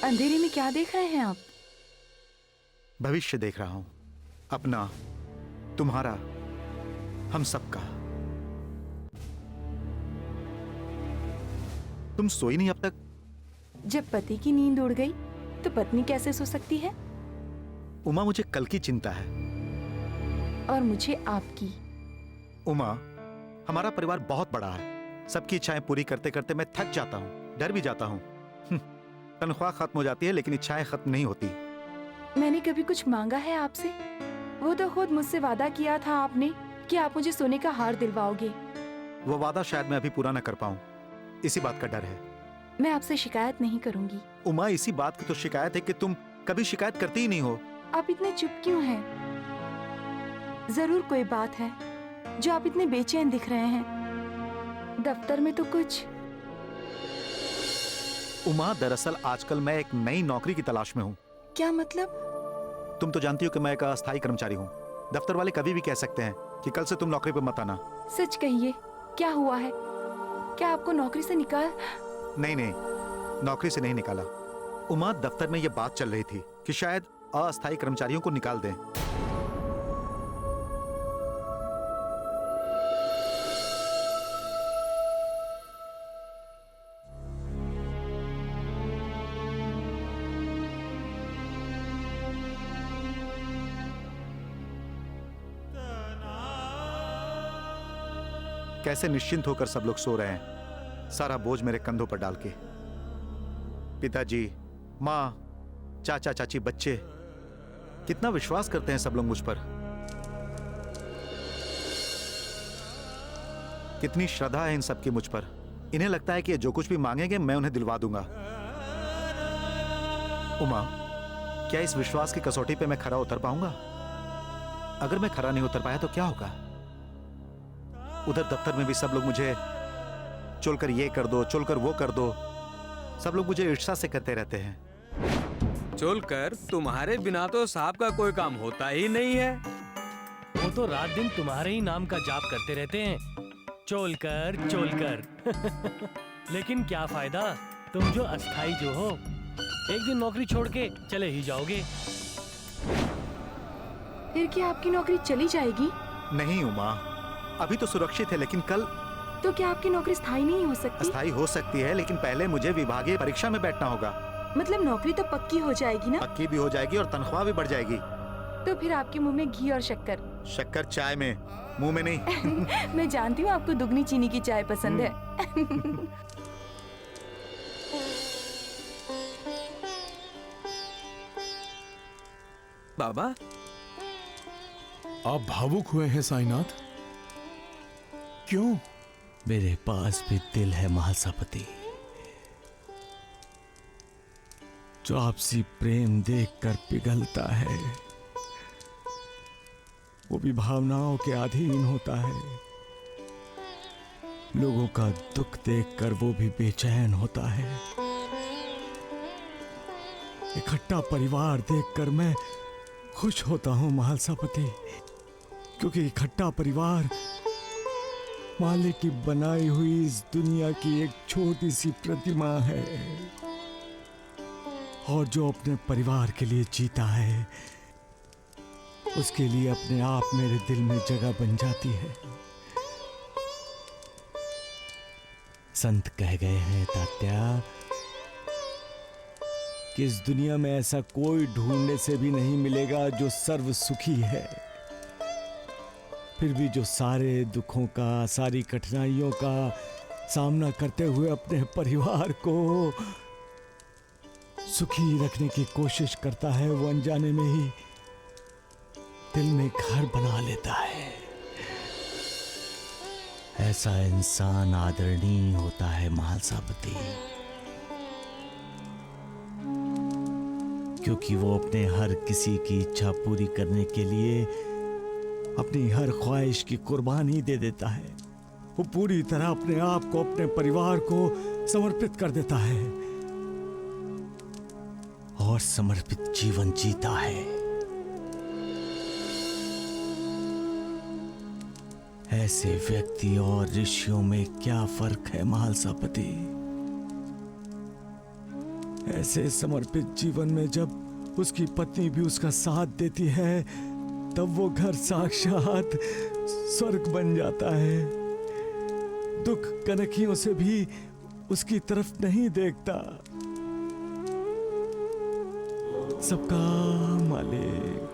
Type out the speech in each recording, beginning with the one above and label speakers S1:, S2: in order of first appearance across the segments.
S1: अंधेरे में क्या देख रहे हैं आप?
S2: भविष्य देख रहा हूं, अपना, तुम्हारा, हम सबका। तुम सोई नहीं अब तक?
S1: जब पति की नींद उड़ गई तो पत्नी कैसे सो सकती है?
S2: उमा, मुझे कल की चिंता है।
S1: और मुझे आपकी।
S2: उमा, हमारा परिवार बहुत बड़ा है। सबकी इच्छाएं पूरी करते करते मैं थक जाता हूं, डर भी जाता हूं। तनख्वाह खत्म हो जाती है लेकिन इच्छाएं खत्म नहीं होती।
S1: मैंने कभी कुछ मांगा है आपसे? वो तो खुद मुझसे वादा किया था आपने कि आप मुझे सोने का हार दिलवाओगे।
S2: वो वादा शायद मैं अभी पूरा ना कर पाऊं, इसी बात का डर है।
S1: मैं आपसे शिकायत नहीं करूंगी।
S2: उमा, इसी बात की तो शिकायत है कि तुम कभी शिकायत करती ही नहीं हो।
S1: आप इतने चुप क्यों हैं? जरूर कोई बात है जो आप इतने बेचैन दिख रहे हैं। दफ्तर में तो कुछ।
S2: उमा, दरअसल आजकल मैं एक नई नौकरी की तलाश में हूँ।
S1: क्या मतलब?
S2: तुम तो जानती हो कि मैं एक अस्थायी कर्मचारी हूँ। दफ्तर वाले कभी भी कह सकते हैं कि कल से तुम नौकरी पर मत आना।
S1: सच कहिए, क्या हुआ है? क्या आपको नौकरी से निकाल?
S2: नहीं नहीं, नौकरी से नहीं निकाला। उमा, दफ्तर में यह बात चल रही थी कि शायद अस्थायी कर्मचारियों को निकाल दें। कैसे निश्चिंत होकर सब लोग सो रहे हैं, सारा बोझ मेरे कंधों पर डाल के। पिताजी, माँ, चाचा चाची, बच्चे, कितना विश्वास करते हैं सब लोग मुझ पर। कितनी श्रद्धा है इन सबकी मुझ पर। इन्हें लगता है कि जो कुछ भी मांगेंगे मैं उन्हें दिलवा दूंगा। उमा, क्या इस विश्वास की कसौटी पे मैं खरा उतर पाऊंगा? अगर मैं खरा नहीं उतर पाया तो क्या होगा? उधर दफ्तर में भी सब लोग मुझे चुलकर ये कर दो, चुलकर वो कर दो, सब लोग मुझे ईर्ष्या से कहते रहते हैं।
S3: चुलकर, तुम्हारे बिना तो साहब का कोई काम होता ही नहीं है।
S4: वो तो रात दिन तुम्हारे ही नाम का जाप करते रहते हैं, चोलकर चोलकर। लेकिन क्या फायदा, तुम जो अस्थाई जो हो, एक दिन नौकरी छोड़ के चले ही जाओगे।
S1: फिर क्या आपकी नौकरी चली जाएगी?
S2: नहीं उमा, अभी तो सुरक्षित है, लेकिन कल।
S1: तो क्या आपकी नौकरी स्थायी नहीं हो सकती?
S2: अस्थायी हो सकती है, लेकिन पहले मुझे विभागीय परीक्षा में बैठना होगा।
S1: मतलब नौकरी तो पक्की हो जाएगी ना?
S2: पक्की भी हो जाएगी और तनख्वाह भी बढ़ जाएगी।
S1: तो फिर आपके मुंह में घी और शक्कर।
S2: शक्कर चाय में, मुंह में नहीं।
S1: मैं जानती हूँ आपको दुगनी चीनी की चाय पसंद है।
S3: बाबा,
S5: आप भावुक हुए हैं साईनाथ? क्यों?
S6: मेरे पास भी दिल है महासापति, जो आपसी प्रेम देखकर पिघलता है, वो भी भावनाओं के अधीन होता है। लोगों का दुख देखकर वो भी बेचैन होता है। इकट्ठा परिवार देखकर मैं खुश होता हूं महासापति, क्योंकि इकट्ठा परिवार मालिक की बनाई हुई इस दुनिया की एक छोटी सी प्रतिमा है, और जो अपने परिवार के लिए जीता है उसके लिए अपने आप मेरे दिल में जगह बन जाती है। संत कह गए हैं तात्या कि इस दुनिया में ऐसा कोई ढूंढने से भी नहीं मिलेगा जो सर्व सुखी है, फिर भी जो सारे दुखों का, सारी कठिनाइयों का सामना करते हुए अपने परिवार को सुखी रखने की कोशिश करता है, वो अनजाने में ही दिल में घर बना लेता है। ऐसा इंसान आदरणीय होता है महासापति, क्योंकि वो अपने हर किसी की इच्छा पूरी करने के लिए अपनी हर ख्वाहिश की कुर्बानी दे देता है। वो पूरी तरह अपने आप को, अपने परिवार को समर्पित कर देता है और समर्पित जीवन जीता है। ऐसे व्यक्ति और ऋषियों में क्या फर्क है महासापति? ऐसे समर्पित जीवन में जब उसकी पत्नी भी उसका साथ देती है तब वो घर साक्षात स्वर्ग बन जाता है। दुख कनखियों से भी उसकी तरफ नहीं देखता। सबका मालिक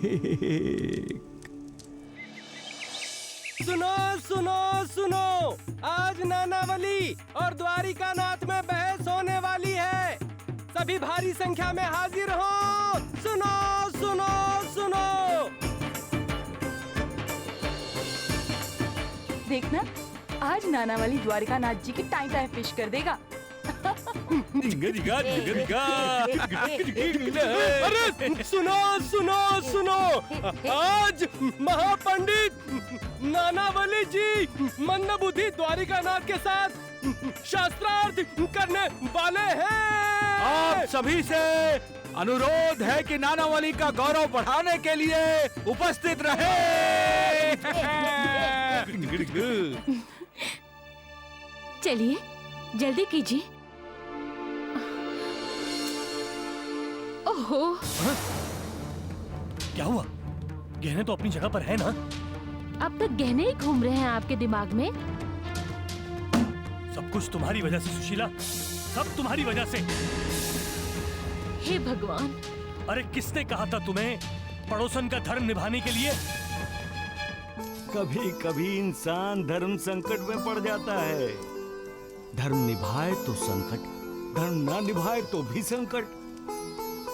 S6: एक।
S4: सुनो सुनो सुनो, आज नानावली और द्वारिका नाथ में बहस होने वाली है। सभी भारी संख्या में हाजिर हो। सुनो सुनो सुनो।
S1: देखना, आज नानावली द्वारिका नाथ जी की टाई टाई फिश कर देगा।
S4: अरे सुनो सुनो सुनो, आज महापंडित नानावली जी मंदबुद्धि द्वारिका नाथ के साथ शास्त्रार्थ करने वाले हैं।
S3: आप सभी से अनुरोध है कि नानावली का गौरव बढ़ाने के लिए उपस्थित रहे।
S7: चलिए जल्दी कीजिए। ओहो,
S4: क्या हुआ? गहने तो अपनी जगह पर है ना?
S7: अब तक गहने ही घूम रहे हैं आपके दिमाग में।
S4: सब कुछ तुम्हारी वजह से सुशीला, सब तुम्हारी वजह से।
S7: हे भगवान,
S4: अरे किसने कहा था तुम्हें पड़ोसन का धर्म निभाने के लिए?
S6: कभी कभी इंसान धर्म संकट में पड़ जाता है। धर्म निभाए तो संकट, धर्म ना निभाए तो भी संकट,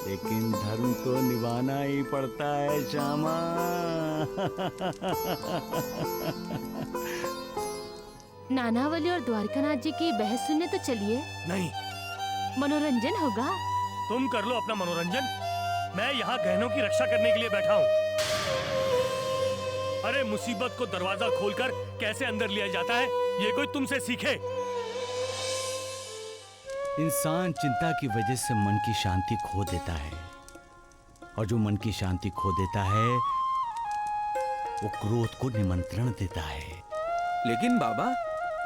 S6: लेकिन धर्म तो निभाना ही पड़ता है श्यामा।
S7: नानावली और द्वारिकानाथ जी की बहस सुनने तो चलिए।
S4: नहीं,
S7: मनोरंजन होगा।
S4: तुम कर लो अपना मनोरंजन, मैं यहाँ गहनों की रक्षा करने के लिए बैठा हूँ। अरे मुसीबत को दरवाजा खोलकर कैसे अंदर लिया जाता है, ये कोई तुमसे सीखे।
S6: इंसान चिंता की वजह से मन की शांति खो देता है, और जो मन की शांति खो देता है वो क्रोध को निमंत्रण देता है।
S3: लेकिन बाबा,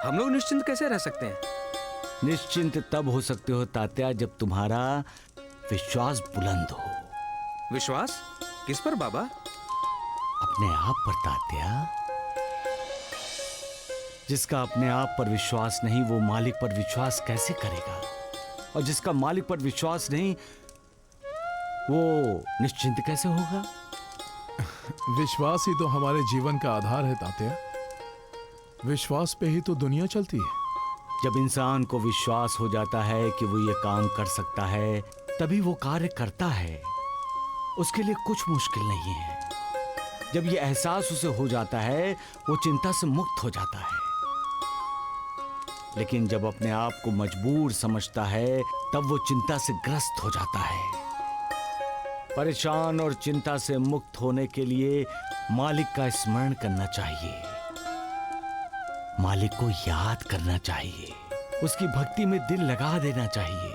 S3: हम लोग निश्चिंत कैसे रह सकते हैं?
S6: निश्चिंत तब हो सकते हो तात्या जब तुम्हारा विश्वास बुलंद हो।
S3: विश्वास किस पर बाबा?
S6: अपने आप पर तात्या। जिसका अपने आप पर विश्वास नहीं वो मालिक पर विश्वास कैसे करेगा, और जिसका मालिक पर विश्वास नहीं वो निश्चिंत कैसे होगा?
S5: विश्वास ही तो हमारे जीवन का आधार है तात्या। विश्वास पे ही तो दुनिया चलती है।
S6: जब इंसान को विश्वास हो जाता है कि वो ये काम कर सकता है तभी वो कार्य करता है, उसके लिए कुछ मुश्किल नहीं है। जब ये एहसास उसे हो जाता है वो चिंता से मुक्त हो जाता है। लेकिन जब अपने आप को मजबूर समझता है तब वो चिंता से ग्रस्त हो जाता है। परेशान और चिंता से मुक्त होने के लिए मालिक का स्मरण करना चाहिए, मालिक को याद करना चाहिए, उसकी भक्ति में दिल लगा देना चाहिए।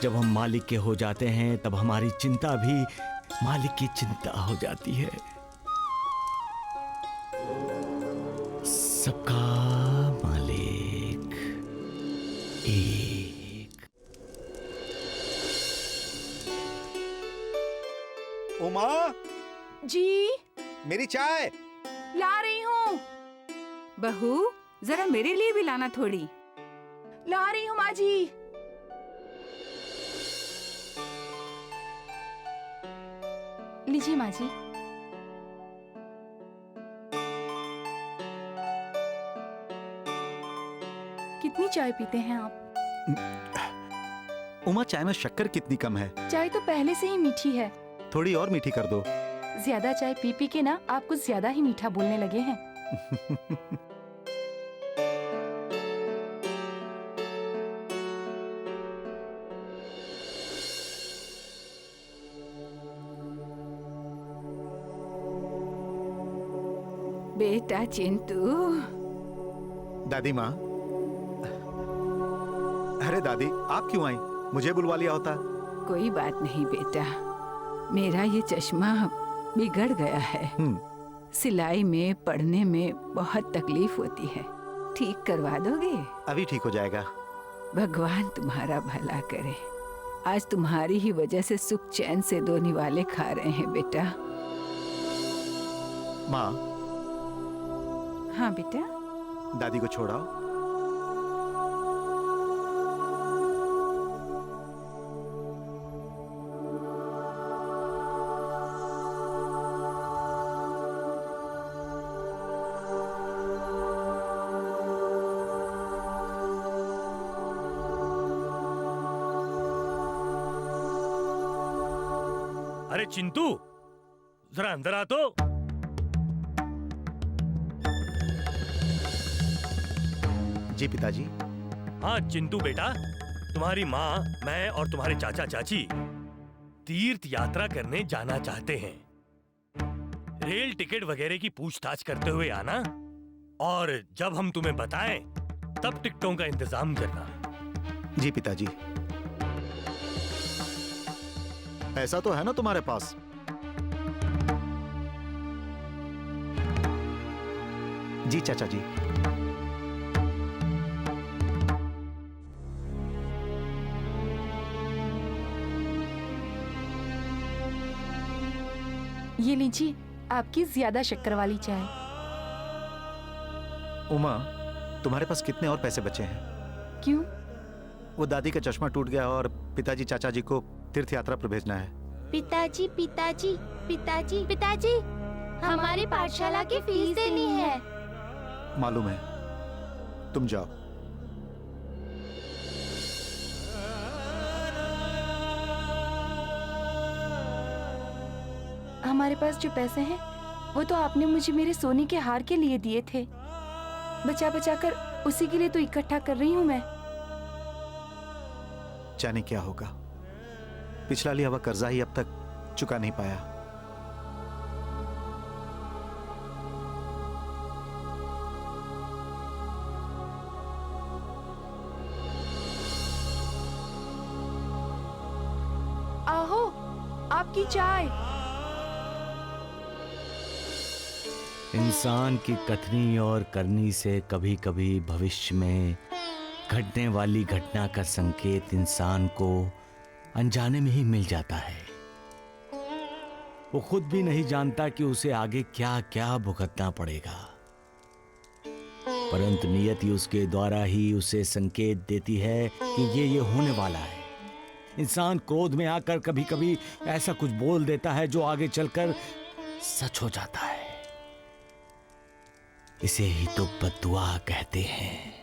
S6: जब हम मालिक के हो जाते हैं तब हमारी चिंता भी मालिक की चिंता हो जाती है। सबका मालिक एक।
S2: उमा,
S1: जी
S2: मेरी चाय।
S1: ला रही हूँ।
S8: बहू, जरा मेरे लिए भी लाना थोड़ी।
S1: ला रही हूँ माँ जी। लीजिए माँ जी। कितनी चाय पीते हैं आप?
S2: उमा, चाय में शक्कर कितनी कम है।
S1: चाय तो पहले से ही मीठी है।
S2: थोड़ी और मीठी कर दो।
S1: ज्यादा चाय पी पी के ना आप कुछ ज्यादा ही मीठा बोलने लगे हैं।
S8: बेटा चिंटू।
S2: दादी माँ। अरे दादी, आप क्यों आई? मुझे बुलवा लिया होता।
S8: कोई बात नहीं बेटा, मेरा ये चश्मा बिगड़ गया है। सिलाई में पढ़ने में बहुत तकलीफ होती है। ठीक करवा दोगे?
S2: अभी ठीक हो जाएगा।
S8: भगवान तुम्हारा भला करे। आज तुम्हारी ही वजह से सुख चैन से दो निवाले खा रहे हैं बेटा।
S2: माँ,
S8: हाँ बेटा।
S2: दादी को छोड़ाओ।
S4: अरे चिंटू, जरा अंदर आ तो।
S2: जी पिताजी।
S4: हाँ चिंटू बेटा, तुम्हारी माँ, मैं और तुम्हारे चाचा चाची तीर्थ यात्रा करने जाना चाहते हैं। रेल टिकट वगैरह की पूछताछ करते हुए आना, और जब हम तुम्हें बताएं तब टिकटों का इंतजाम करना।
S2: जी पिताजी। पैसा तो है ना तुम्हारे पास? जी चाचा जी।
S1: ये लीजिए आपकी ज्यादा शक्कर वाली चाय।
S2: उमा, तुम्हारे पास कितने और पैसे बचे हैं?
S1: क्यों?
S2: वो दादी का चश्मा टूट गया और पिताजी चाचा जी को तीर्थ यात्रा पर भेजना है।
S7: पिताजी पिताजी पिताजी पिताजी, हमारी पाठशाला की फीस देनी है।
S2: मालूम है, तुम जाओ।
S1: हमारे पास जो पैसे हैं वो तो आपने मुझे मेरे सोने के हार के लिए दिए थे। बचा बचा कर उसी के लिए तो इकट्ठा कर रही हूँ मैं।
S2: जाने क्या होगा, पिछला लिया हुआ कर्जा ही अब तक चुका नहीं पाया।
S1: आहो, आपकी चाय।
S9: इंसान की कथनी और करनी से कभी कभी भविष्य में घटने वाली घटना का संकेत इंसान को अनजाने में ही मिल जाता है। वो खुद भी नहीं जानता कि उसे आगे क्या क्या भुगतना पड़ेगा, परंतु नियति उसके द्वारा ही उसे संकेत देती है कि ये होने वाला है। इंसान क्रोध में आकर कभी कभी ऐसा कुछ बोल देता है जो आगे चलकर सच हो जाता है। इसे ही तो बद्दुआ कहते हैं।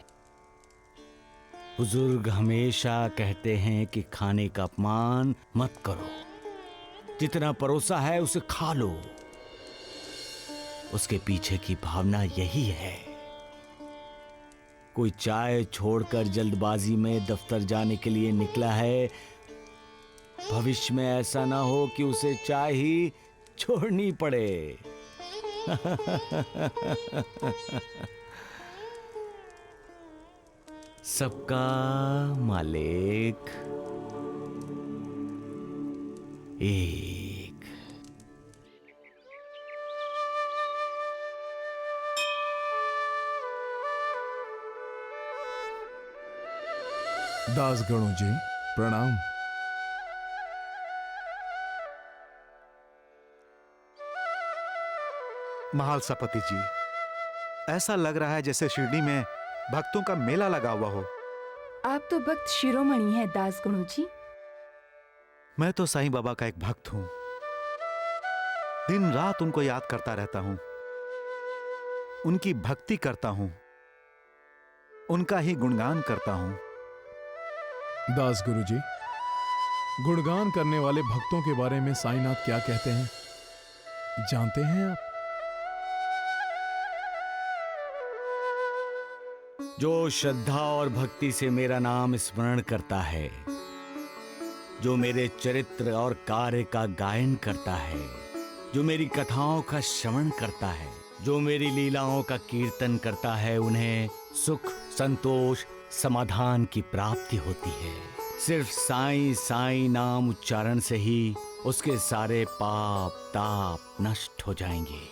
S9: बुजुर्ग हमेशा कहते हैं कि खाने का अपमान मत करो, जितना परोसा है उसे खा लो। उसके पीछे की भावना यही है। कोई चाय छोड़कर जल्दबाजी में दफ्तर जाने के लिए निकला है, भविष्य में ऐसा ना हो कि उसे चाय ही छोड़नी पड़े। सबका मालिक एक।
S5: दास गणों जी प्रणाम।
S2: महालसापति जी, ऐसा लग रहा है जैसे शिरडी में भक्तों का मेला लगा हुआ हो।
S1: आप तो भक्त शिरोमणि हैं दास गुणु जी।
S2: मैं तो साईं बाबा का एक भक्त हूं। दिन रात उनको याद करता रहता हूं, उनकी भक्ति करता हूं, उनका ही गुणगान करता हूं।
S5: दास गुरु जी, गुणगान करने वाले भक्तों के बारे में साईनाथ क्या कहते हैं जानते हैं आप?
S9: जो श्रद्धा और भक्ति से मेरा नाम स्मरण करता है, जो मेरे चरित्र और कार्य का गायन करता है, जो मेरी कथाओं का श्रवण करता है, जो मेरी लीलाओं का कीर्तन करता है, उन्हें सुख, संतोष, समाधान की प्राप्ति होती है। सिर्फ साईं साईं नाम उच्चारण से ही उसके सारे पाप ताप नष्ट हो जाएंगे।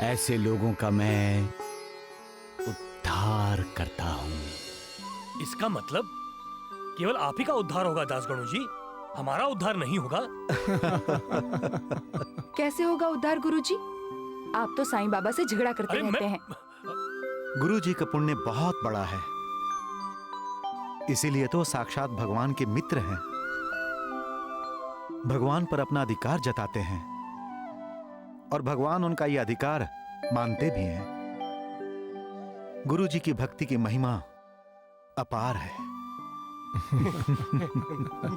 S9: ऐसे लोगों का मैं उद्धार करता हूं।
S4: इसका मतलब केवल आप ही का उद्धार होगा दासगणु जी, हमारा उद्धार नहीं होगा।
S1: कैसे होगा उद्धार गुरुजी? आप तो साईं बाबा से झगड़ा करते रहते हैं।
S2: गुरुजी का पुण्य बहुत बड़ा है, इसीलिए तो साक्षात भगवान के मित्र हैं। भगवान पर अपना अधिकार जताते हैं और भगवान उनका यह अधिकार मानते भी हैं। गुरुजी की भक्ति की महिमा अपार है।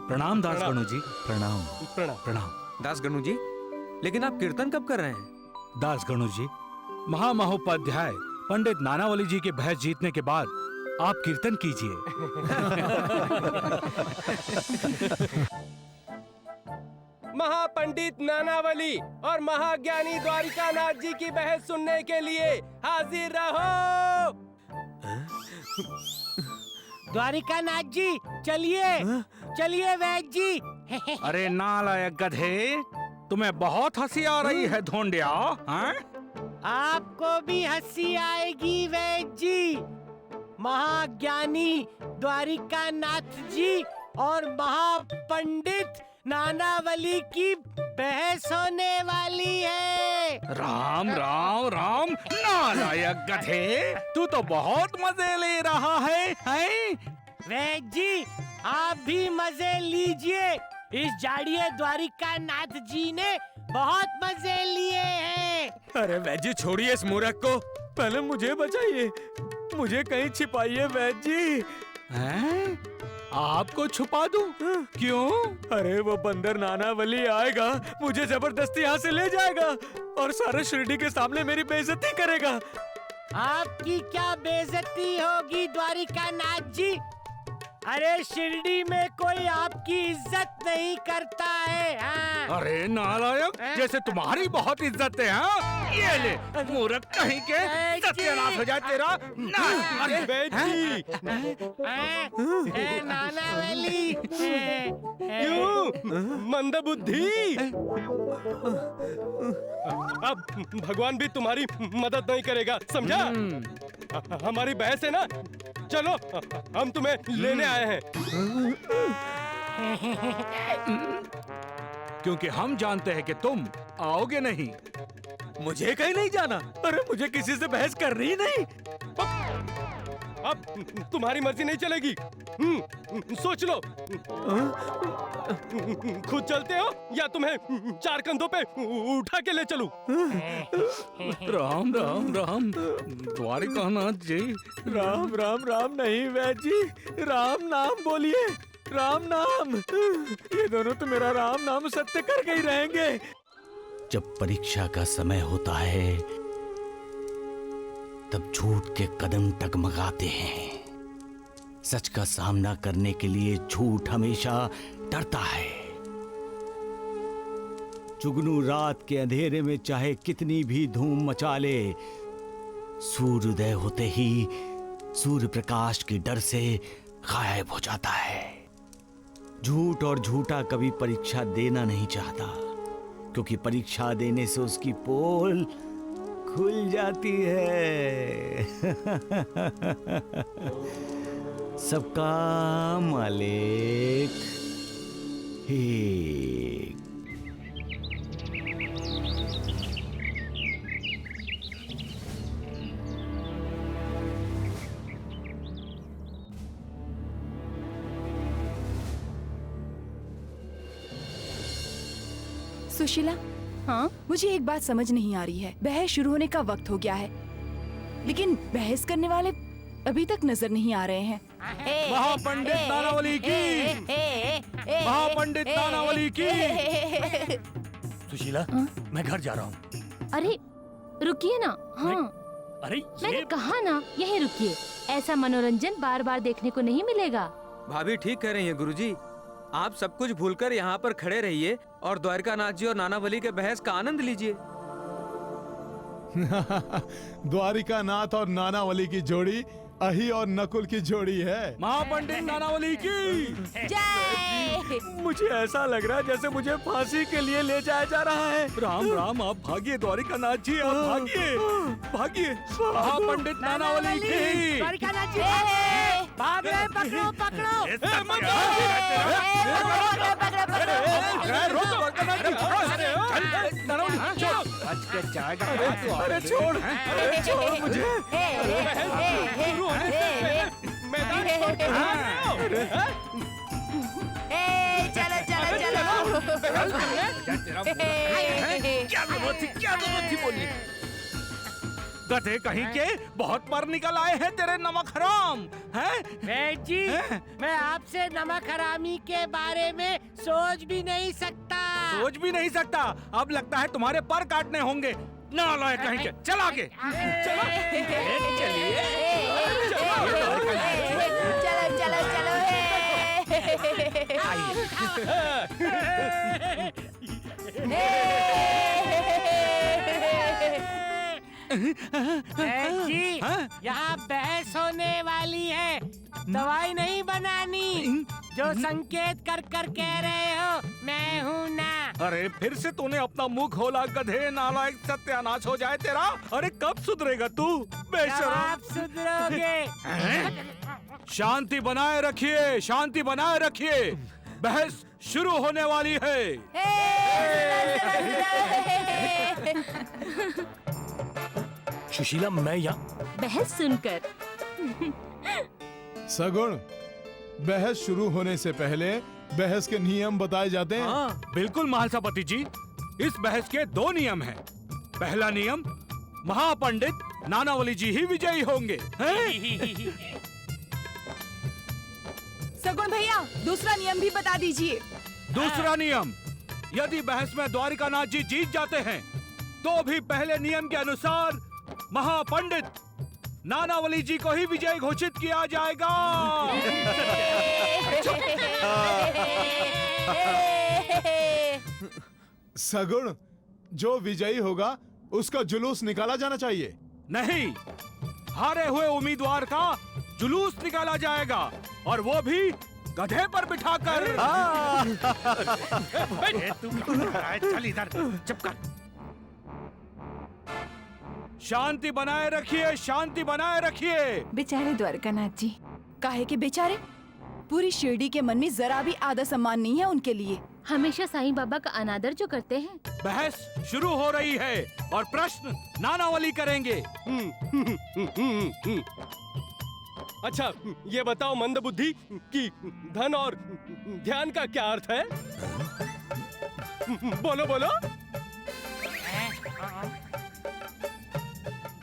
S3: प्रणाम दासगणु जी।
S2: प्रणाम।
S3: प्रणाम
S10: दासगणु जी, लेकिन आप कीर्तन कब कर रहे हैं?
S3: दासगणु जी, महामहोपाध्याय पंडित नानावली जी के बहस जीतने के बाद आप कीर्तन कीजिए।
S10: महापंडित नानावली और महाज्ञानी द्वारिकानाथ जी की बहस सुनने के लिए हाजिर रहो।
S11: द्वारिकानाथ जी चलिए, चलिए वैद्य जी।
S3: अरे नालायक गधे, तुम्हें बहुत हंसी आ रही है ढोंडिया, हैं?
S11: आपको भी हंसी आएगी वैद्य जी। महाज्ञानी द्वारिकानाथ जी और महापंडित नानावली की बहस होने वाली है।
S3: राम राम राम, नालायक गधे, तू तो बहुत मजे ले रहा है, हैं?
S11: वैद्य जी आप भी मजे लीजिए, इस जाड़िए द्वारिकानाथ जी ने बहुत मजे लिए हैं।
S10: अरे वैद्य जी छोड़िए इस मूर्ख को, पहले मुझे बचाइए, मुझे कहीं छिपाइए वैद्य जी।
S3: हैं? आपको छुपा दूं? क्यों?
S10: अरे वो बंदर नानावली आएगा, मुझे जबरदस्ती यहाँ से ले जाएगा और सारे शिरडी के सामने मेरी बेइज्जती करेगा।
S11: आपकी क्या बेइज्जती होगी द्वारिकानाथ जी? अरे शिरडी में कोई आपकी इज्जत नहीं करता है। हाँ।
S3: अरे नालायक, जैसे तुम्हारी बहुत इज्जत है, हाँ? ये ले मूर्ख कहीं के, सत्यानाश हो जाए तेरा।
S10: अरे वैद्य
S11: नानावली
S10: क्यों मंदबुद्धि? अब भगवान भी तुम्हारी मदद नहीं करेगा, समझा? हमारी बहस है ना, चलो हम तुम्हें लेने आए हैं।
S3: क्योंकि हम जानते हैं कि तुम आओगे नहीं।
S10: मुझे कहीं नहीं जाना। अरे मुझे किसी से बहस करनी ही नहीं। अब तुम्हारी मर्जी नहीं चलेगी। सोच लो, खुद चलते हो या तुम्हें चार कंधों पे उठा के ले चलूं?
S3: राम राम राम द्वारिकानाथ जी।
S6: राम राम राम नहीं वैद्य जी, राम नाम बोलिए, राम नाम। ये दोनों तो मेरा राम नाम सत्य करके ही रहेंगे।
S9: जब परीक्षा का समय होता है तब झूठ के कदम टगमगाते हैं। सच का सामना करने के लिए झूठ हमेशा डरता है। जुगनू रात के अंधेरे में चाहे कितनी भी धूम मचा ले, सूर्योदय होते ही सूर्य प्रकाश के डर से गायब हो जाता है। झूठ और झूठा कभी परीक्षा देना नहीं चाहता, क्योंकि परीक्षा देने से उसकी पोल खुल जाती है। सबका मालिक एक।
S1: सुशीला,
S7: हाँ
S1: मुझे एक बात समझ नहीं आ रही है। बहस शुरू होने का वक्त हो गया है, लेकिन बहस करने वाले अभी तक नजर नहीं आ रहे हैं।
S3: महापंडित नानावली की, महापंडित नानावली की।
S4: सुशीला, मैं घर जा रहा हूँ।
S7: अरे रुकिए ना। हाँ
S4: अरे
S7: मैंने कहा ना, यहीं रुकिए। ऐसा मनोरंजन बार बार देखने को नहीं मिलेगा।
S10: भाभी ठीक कह रही हैं गुरुजी, आप सब कुछ भूलकर यहाँ पर खड़े रहिए और द्वारकानाथ जी और नानावली के बहस का आनंद लीजिए।
S5: द्वारिकानाथ और नानावली की जोड़ी अही और नकुल की जोड़ी है।
S3: महापंडित नानावली की
S1: जय।
S6: मुझे ऐसा लग रहा है जैसे मुझे फांसी के लिए ले जाया जा रहा है।
S3: राम राम, आप भागिए द्वारिकानाथ जी, आप भागिए, भागिए। महापंडित नानावली की।
S11: द्वारिकानाथ जी भाग रहे, पकड़ो पकड़ो।
S3: अरे छोड़ मुझे।
S1: चलो चलो चलो।
S3: क्या जरूरत थी बोलने की? गधे कहीं के बहुत पर निकल आए हैं तेरे नमक हराम हैं?
S11: बेट जी, मैं आपसे नमक हरामी के बारे में सोच भी नहीं सकता।
S3: सोच भी नहीं सकता? अब लगता है तुम्हारे पर काटने होंगे। नालायक कहीं के। चल आगे।
S1: चलो चलो चलो।
S11: जी, यहाँ बहस होने वाली है, दवाई नहीं बनानी। जो संकेत कर कर कह रहे हो मैं हूँ ना।
S3: अरे फिर से तूने अपना मुंह खोला गधे, नालायक, सत्यानाश हो जाए तेरा। अरे कब सुधरेगा तू बेशरम?
S11: आप सुधरोगे।
S3: शांति बनाए रखिए, शांति बनाए रखिए। बहस शुरू होने वाली है।
S4: सुशीला, मैं यहाँ
S1: बहस सुनकर
S5: सगुण, बहस शुरू होने से पहले बहस के नियम बताए जाते हैं।
S3: हाँ, बिल्कुल महासभापति जी। इस बहस के 2 नियम हैं। पहला नियम, महापंडित नानावली जी ही विजयी होंगे।
S1: सगुण भैया, दूसरा नियम भी बता दीजिए।
S3: दूसरा नियम, यदि बहस में द्वारिकानाथ जी जीत जाते हैं तो भी पहले नियम के अनुसार महापंडित नानावली जी को ही विजयी घोषित किया जाएगा।
S5: सगुण, जो विजयी होगा उसका जुलूस निकाला जाना चाहिए।
S3: नहीं, हारे हुए उम्मीदवार का जुलूस निकाला जाएगा, और वो भी गधे पर बिठाकर। चल इधर, चुप कर। शांति बनाए रखिए, शांति बनाए रखिए।
S1: बेचारे द्वारकानाथ जी। काहे के बेचारे? पूरी शिरडी के मन में जरा भी आदर सम्मान नहीं है उनके लिए।
S7: हमेशा साईं बाबा का अनादर जो करते हैं।
S3: बहस शुरू हो रही है और प्रश्न नानावली करेंगे।
S10: अच्छा, ये बताओ मंदबुद्धि कि धन और ध्यान का क्या अर्थ है? बोलो बोलो।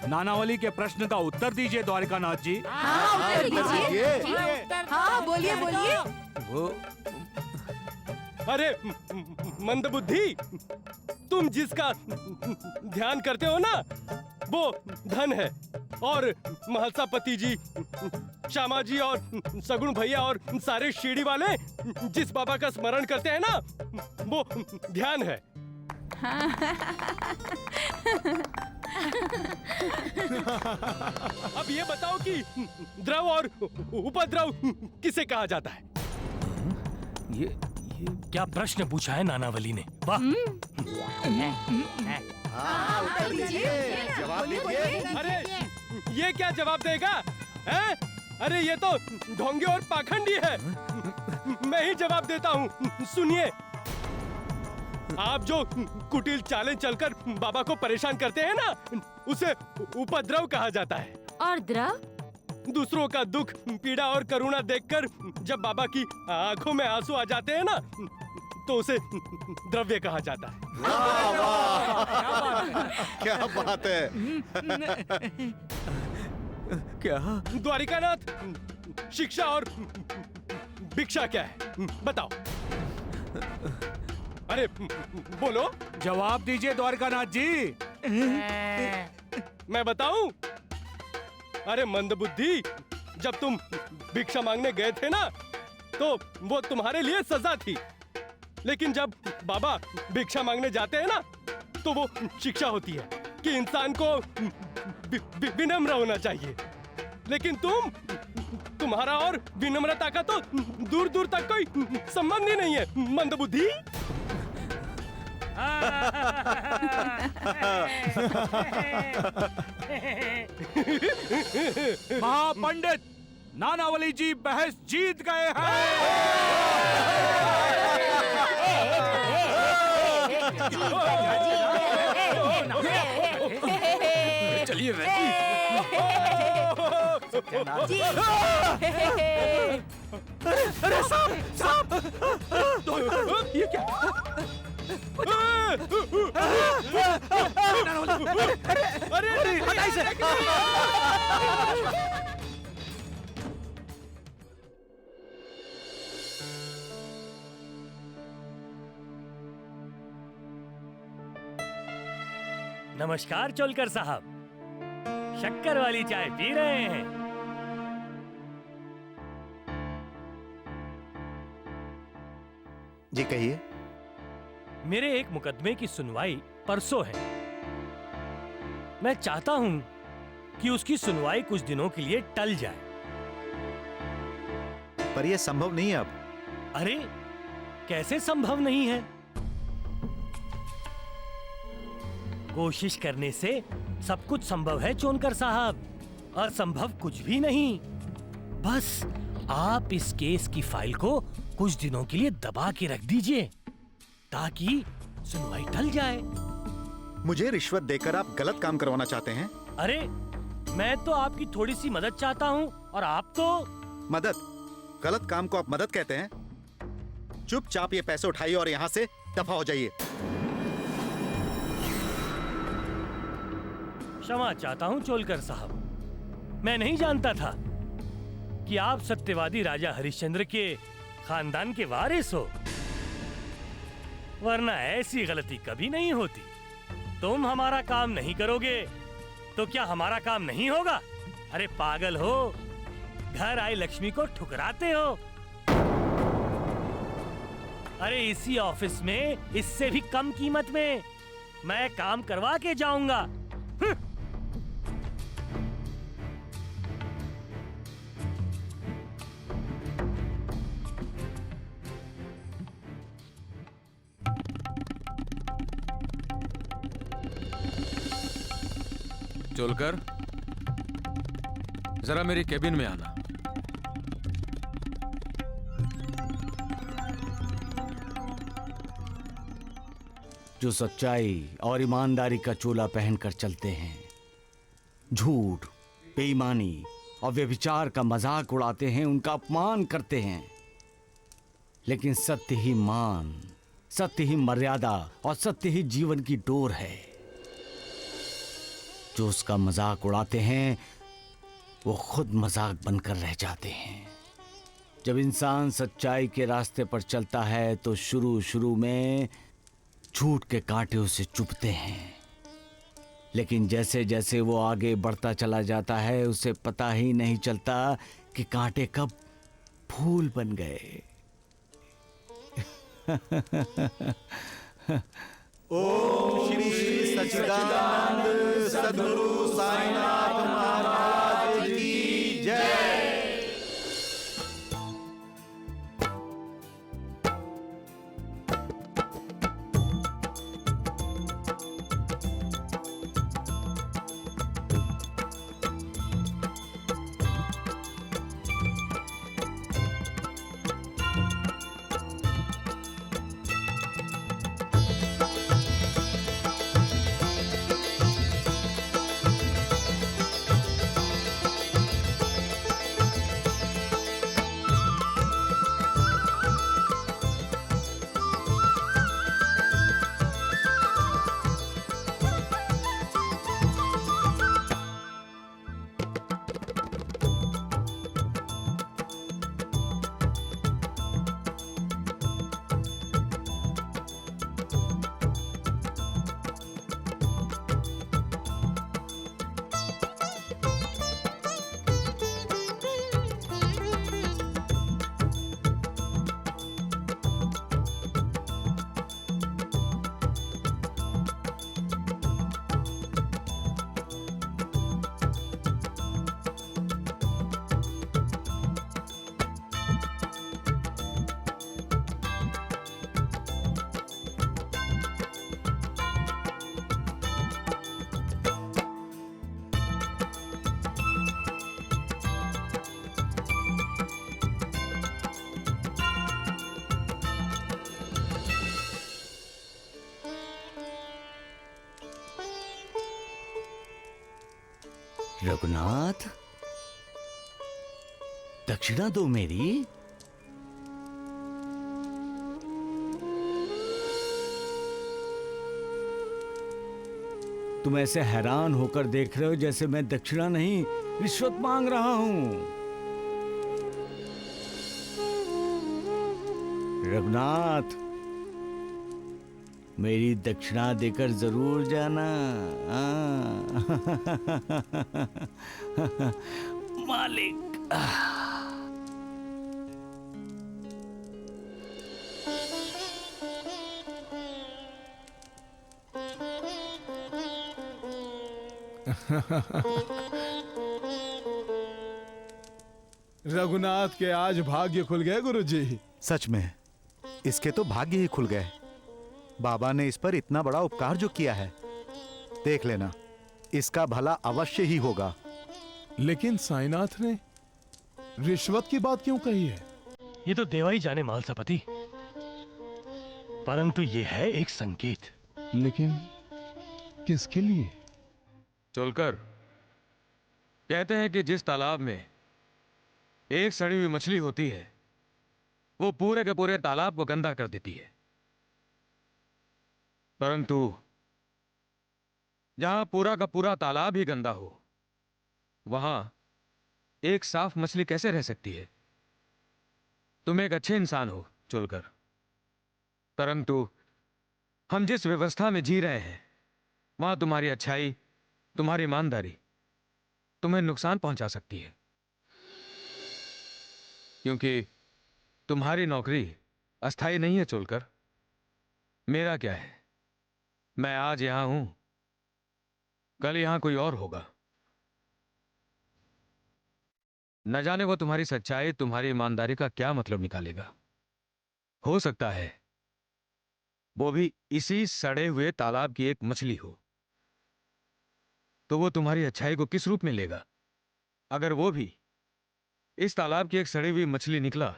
S3: नानावली के प्रश्न का उत्तर दीजिए द्वारिकानाथ जी।
S1: हाँ, उत्तर दीजिए। हाँ, बोलिए बोलिए।
S10: अरे मंदबुद्धि, तुम जिसका ध्यान करते हो ना, वो धन है। और महलसापति जी, श्यामा जी और सगुण भैया और सारे शिरडी वाले जिस बाबा का स्मरण करते हैं ना, वो ध्यान है। अब ये बताओ कि द्रव और उपद्रव किसे कहा जाता है?
S4: ये क्या प्रश्न पूछा है नानावली ने? वाह!
S2: जवाब दीजिए।
S10: अरे ये क्या जवाब देगा? हैं? अरे ये तो ढोंगी और पाखंडी है। मैं ही जवाब देता हूँ। सुनिए, आप जो कुटिल चालें चलकर बाबा को परेशान करते हैं ना, उसे उपद्रव कहा जाता है।
S7: और द्रव?
S10: दूसरों का दुख, पीड़ा और करुणा देखकर जब बाबा की आंखों में आंसू आ जाते हैं ना, तो उसे द्रव्य कहा जाता है।
S2: वाह वाह, क्या बात है।
S10: क्या? द्वारिकानाथ, शिक्षा और भिक्षा क्या है? बताओ। अरे बोलो।
S3: जवाब दीजिए द्वारिकानाथ जी।
S10: मैं बताऊं? अरे मंदबुद्धि, जब तुम भिक्षा मांगने गए थे ना, तो वो तुम्हारे लिए सजा थी। लेकिन जब बाबा भिक्षा मांगने जाते हैं ना, तो वो शिक्षा होती है कि इंसान को विनम्र होना चाहिए। लेकिन तुम्हारा और विनम्रता का तो दूर दूर तक कोई संबंध ही नहीं है, मंदबुद्धि।
S3: महापंडित नानावली जी बहस जीत गए हैं।
S12: चलिए
S11: अरे सांप सांप ये क्या अरे हटाई से
S4: नमस्कार चोलकर साहब, शक्कर वाली चाय पी रहे हैं?
S2: जी कहिए।
S4: मेरे एक मुकदमे की सुनवाई परसों है। मैं चाहता हूं कि उसकी सुनवाई कुछ दिनों के लिए टल जाए।
S2: पर यह संभव नहीं है अब।
S4: अरे कैसे संभव नहीं है? कोशिश करने से सब कुछ संभव है चोनकर साहब, असंभव कुछ भी नहीं। बस आप इस केस की फाइल को कुछ दिनों के लिए दबा के रख दीजिए ताकि सुनवाई टल जाए।
S2: मुझे रिश्वत देकर आप गलत काम करवाना चाहते हैं?
S4: अरे मैं तो आपकी थोड़ी सी मदद चाहता हूँ और आप तो
S2: मदद? गलत काम को आप मदद कहते हैं? चुपचाप ये पैसे उठाइए और यहाँ से दफा हो जाइए।
S4: क्षमा चाहता हूँ चोलकर साहब, मैं नहीं जानता था कि आप सत्यवादी राजा हरिश्चंद्र के खानदान के वारिस हो, वरना ऐसी गलती कभी नहीं होती। तुम हमारा काम नहीं करोगे तो क्या हमारा काम नहीं होगा? अरे पागल हो, घर आई लक्ष्मी को ठुकराते हो। अरे इसी ऑफिस में इससे भी कम कीमत में मैं काम करवा के जाऊंगा।
S12: चोलकर, जरा मेरी केबिन में आना।
S9: जो सच्चाई और ईमानदारी का चोला पहनकर चलते हैं, झूठ, बेईमानी और व्यभिचार का मजाक उड़ाते हैं, उनका अपमान करते हैं, लेकिन सत्य ही मान, सत्य ही मर्यादा और सत्य ही जीवन की डोर है। जो उसका मजाक उड़ाते हैं वो खुद मजाक बनकर रह जाते हैं। जब इंसान सच्चाई के रास्ते पर चलता है तो शुरू शुरू में झूठ के कांटे उसे चुभते हैं, लेकिन जैसे जैसे वो आगे बढ़ता चला जाता है उसे पता ही नहीं चलता कि कांटे कब फूल बन गए।
S2: ओम श्री सच्चिदानंद सद्गुरु साईनाथ महाराज की जय।
S9: रघुनाथ, दक्षिणा दो मेरी। तुम ऐसे हैरान होकर देख रहे हो जैसे मैं दक्षिणा नहीं रिश्वत मांग रहा हूं। रघुनाथ, मेरी दक्षिणा देकर जरूर जाना। मालिक।
S5: रघुनाथ के आज भाग्य खुल गए गुरुजी।
S2: सच में इसके तो भाग्य ही खुल गए। बाबा ने इस पर इतना बड़ा उपकार जो किया है, देख लेना इसका भला अवश्य ही होगा।
S5: लेकिन साईनाथ ने रिश्वत की बात क्यों कही है?
S4: ये तो देवा ही जाने मालसापति, परंतु ये है एक संकेत।
S5: लेकिन किसके लिए?
S12: चोलकर, कहते हैं कि जिस तालाब में एक सड़ी हुई मछली होती है वो पूरे के पूरे तालाब को गंदा कर देती है, परंतु जहां पूरा का पूरा तालाब ही गंदा हो वहां एक साफ मछली कैसे रह सकती है? तुम एक अच्छे इंसान हो चोलकर, परंतु हम जिस व्यवस्था में जी रहे हैं वहां तुम्हारी अच्छाई, तुम्हारी ईमानदारी तुम्हें नुकसान पहुंचा सकती है, क्योंकि तुम्हारी नौकरी अस्थायी नहीं है चोलकर। मेरा क्या है, मैं आज यहां हूं, कल यहां कोई और होगा। न जाने वो तुम्हारी सच्चाई, तुम्हारी ईमानदारी का क्या मतलब निकालेगा। हो सकता है वो भी इसी सड़े हुए तालाब की एक मछली हो, तो वो तुम्हारी अच्छाई को किस रूप में लेगा? अगर वो भी इस तालाब की एक सड़ी हुई मछली निकला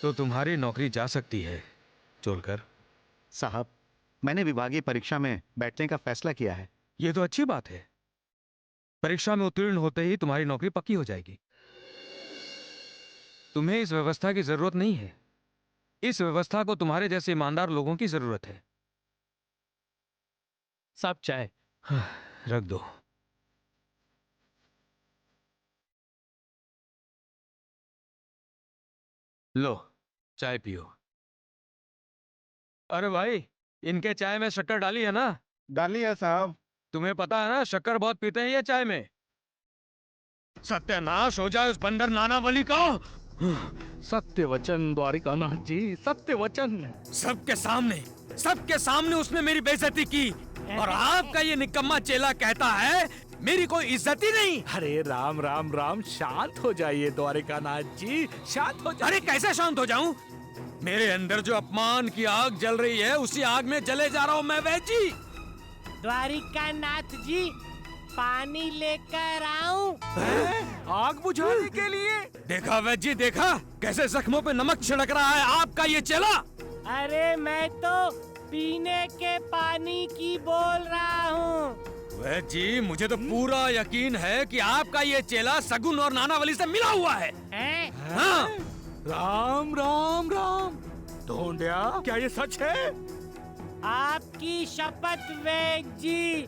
S12: तो तुम्हारी नौकरी जा सकती है चोलकर।
S2: साहब, मैंने विभागीय परीक्षा में बैठने का फैसला किया है।
S12: यह तो अच्छी बात है। परीक्षा में उत्तीर्ण होते ही तुम्हारी नौकरी पक्की हो जाएगी। तुम्हें इस व्यवस्था की जरूरत नहीं है, इस व्यवस्था को तुम्हारे जैसे ईमानदार लोगों की जरूरत है।
S4: साहब चाय
S12: रख दो। लो चाय पियो। अरे भाई, इनके चाय में शक्कर डाली है ना?
S6: डाली है साहब।
S12: तुम्हें पता है ना शक्कर बहुत पीते हैं ये चाय में। सत्यानाश हो जाए उस बंदर नानावली का।
S3: सत्य वचन द्वारिकानाथ जी, सत्य वचन।
S12: सबके सामने उसने मेरी बेइज्जती की, और आपका ये निकम्मा चेला कहता है मेरी कोई इज्जत ही नहीं।
S3: अरे राम राम राम, शांत हो जाइए द्वारिकानाथ जी, शांत हो जाइए।
S12: अरे कैसे शांत हो जाऊं? मेरे अंदर जो अपमान की आग जल रही है उसी आग में जले जा रहा हूं मैं वैद जी।
S11: द्वारिकानाथ जी, पानी लेकर आऊं?
S3: आग बुझाने के लिए?
S12: देखा वैद जी, देखा कैसे जख्मों पे नमक छिड़क रहा है आपका ये चेला।
S11: अरे मैं तो पीने के पानी की बोल रहा हूँ।
S12: वैद जी, मुझे तो पूरा यकीन है कि आपका ये चेला सगुन और नानावली से मिला हुआ है। हाँ।
S3: राम राम राम। ढोंडिया, क्या ये सच है?
S11: आपकी शपथ वैद जी,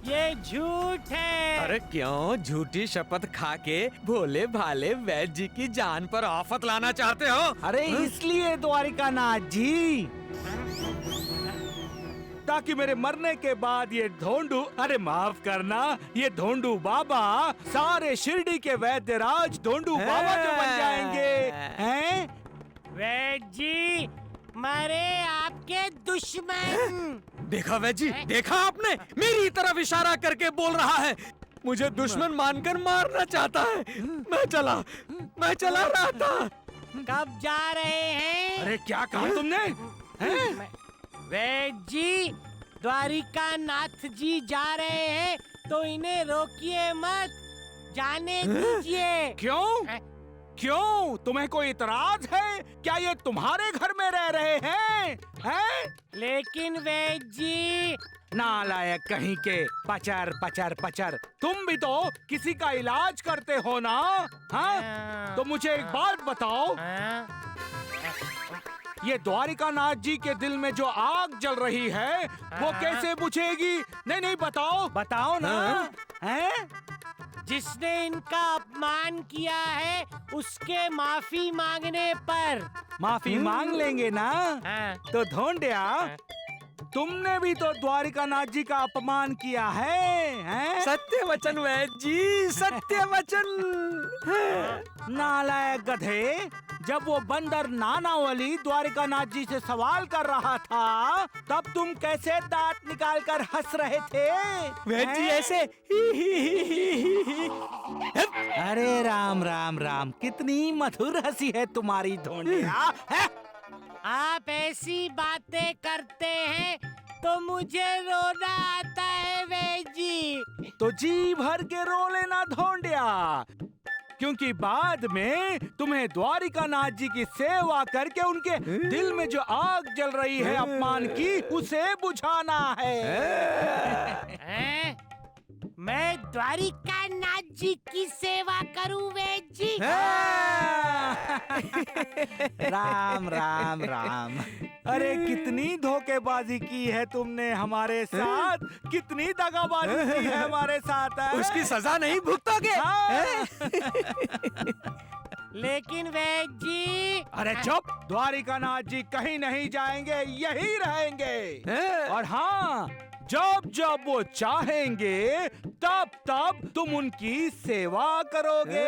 S11: ये झूठ है।
S3: अरे क्यों झूठी शपथ खा के भोले भाले वैद जी की जान पर आफत लाना चाहते हो?
S6: अरे इसलिए द्वारिकानाथ जी,
S3: ताकि मेरे मरने के बाद ये ढोंडू, अरे माफ करना, ये ढोंडू बाबा सारे शिरडी के वैद्यराज ढोंडू बाबा जो बन जाएंगे हैं?
S11: वैद जी, मरे आपके दुश्मन।
S12: देखा वैद जी, देखा आपने मेरी तरफ इशारा करके बोल रहा है, मुझे दुश्मन मानकर मारना चाहता है। मैं चला रहा था।
S11: कब जा रहे हैं?
S3: अरे क्या कहा तुमने?
S11: वैद जी, द्वारिकानाथ जी जा रहे हैं तो इन्हें रोकिए मत, जाने दीजिए।
S3: क्यों? तुम्हें कोई इतराज है? क्या ये तुम्हारे घर में रह रहे हैं?
S11: लेकिन वैद जी,
S3: नालायक कहीं के, पचर पचर पचर। तुम भी तो किसी का इलाज करते हो ना? हाँ? तो मुझे एक बात बताओ, ये द्वारिका नाथ जी के दिल में जो आग जल रही है वो कैसे बुझेगी? नहीं नहीं, बताओ बताओ ना। हैं?
S11: जिसने इनका अपमान किया है उसके माफी मांगने पर।
S3: माफी मांग लेंगे ना? तो ढोंडिया, तुमने भी तो द्वारिका नाथ जी का अपमान किया है, हैं?
S10: सत्य वचन वैद्य जी, सत्य वचन।
S3: नालायक गधे, जब वो बंदर नानावली द्वारिका नाथ जी से सवाल कर रहा था तब तुम कैसे दांत निकाल कर हंस रहे थे?
S10: वैद्य जी ऐसे
S3: अरे राम राम राम, कितनी मधुर हंसी है तुम्हारी ढोंडिया।
S11: आप ऐसी बातें करते हैं तो मुझे रोना आता है वैद्य जी।
S3: तो जी भर के रो लेना ढोंडिया, क्योंकि बाद में तुम्हें द्वारिका नाथ जी की सेवा करके उनके दिल में जो आग जल रही है अपमान की, उसे बुझाना है।
S11: मैं द्वारिका नाथ जी की सेवा करूं वैद्य जी?
S3: राम राम राम। अरे कितनी धोखेबाजी की है तुमने हमारे साथ, कितनी दगाबाजी की है हमारे साथ।
S10: उसकी सजा नहीं भुगतोगे?
S11: लेकिन वैद्य जी।
S3: अरे चुप, द्वारिका नाथ जी कहीं नहीं जाएंगे, यही रहेंगे। और हाँ, जब जब वो चाहेंगे तब तब तुम उनकी सेवा करोगे।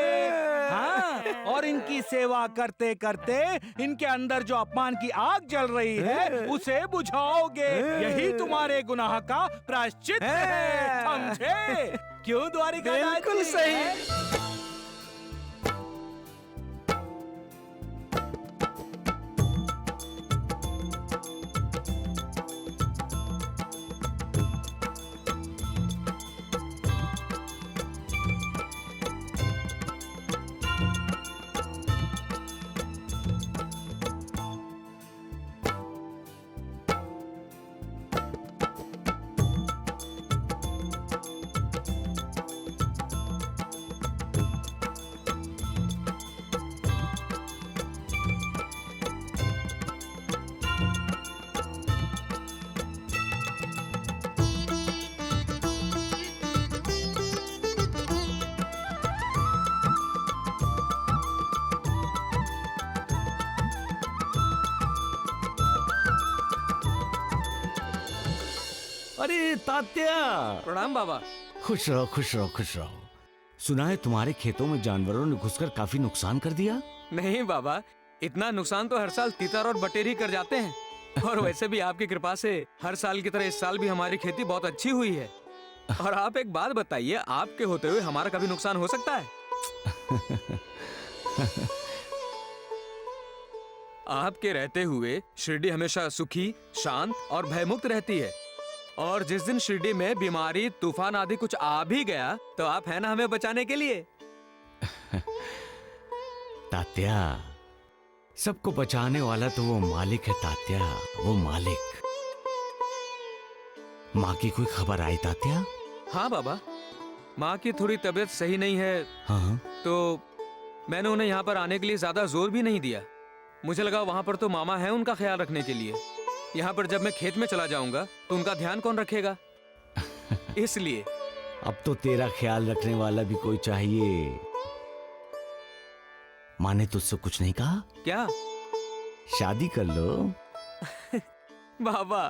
S3: हाँ, और इनकी सेवा करते करते इनके अंदर जो अपमान की आग जल रही है उसे बुझाओगे। यही तुम्हारे गुनाह का प्रायश्चित है, समझे? क्यों द्वारिका नाथ जी?
S10: बिल्कुल सही।
S9: अरे तात्या,
S10: प्रणाम बाबा।
S9: खुश रहो खुश रहो खुश रहो। सुना है तुम्हारे खेतों में जानवरों ने घुसकर काफी नुकसान कर दिया?
S10: नहीं बाबा, इतना नुकसान तो हर साल तीतर और बटेरी कर जाते हैं। और वैसे भी आपकी कृपा से हर साल की तरह इस साल भी हमारी खेती बहुत अच्छी हुई है। और आप एक बात बताइए, आपके होते हुए हमारा कभी नुकसान हो सकता है? आपके रहते हुए शिरडी हमेशा सुखी, शांत और भयमुक्त रहती है। और जिस दिन शिरडी में बीमारी, तूफान आदि कुछ आ भी गया तो आप है ना हमें बचाने के लिए।
S9: तात्या, सबको बचाने वाला तो वो मालिक है तात्या, वो मालिक। माँ की कोई खबर आई तात्या?
S10: हाँ बाबा, माँ की थोड़ी तबीयत सही नहीं है।
S9: हाँ।
S10: तो मैंने उन्हें यहाँ पर आने के लिए ज्यादा जोर भी नहीं दिया। मुझे लगा वहाँ पर तो मामा है उनका ख्याल रखने के लिए। यहाँ पर जब मैं खेत में चला जाऊंगा तो उनका ध्यान कौन रखेगा? इसलिए
S9: अब तो तेरा ख्याल रखने वाला भी कोई चाहिए। माँ ने तुझसे कुछ नहीं कहा?
S10: क्या?
S9: शादी कर लो।
S10: बाबा।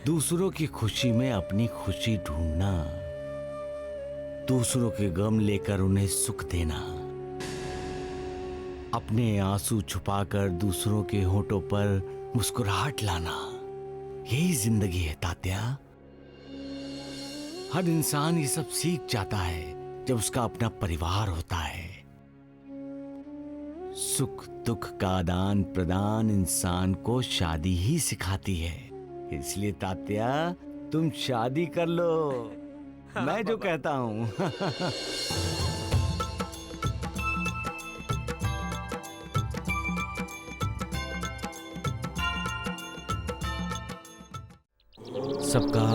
S9: दूसरों की खुशी में अपनी खुशी ढूंढना, दूसरों के गम लेकर उन्हें सुख देना, अपने आंसू छुपाकर दूसरों के होठों पर मुस्कुराहट लाना, यही जिंदगी है तात्या। हर इंसान ये सब सीख जाता है जब उसका अपना परिवार होता है। सुख दुख का आदान प्रदान इंसान को शादी ही सिखाती है। इसलिए तात्या, तुम शादी कर लो। मैं जो कहता हूं। सबका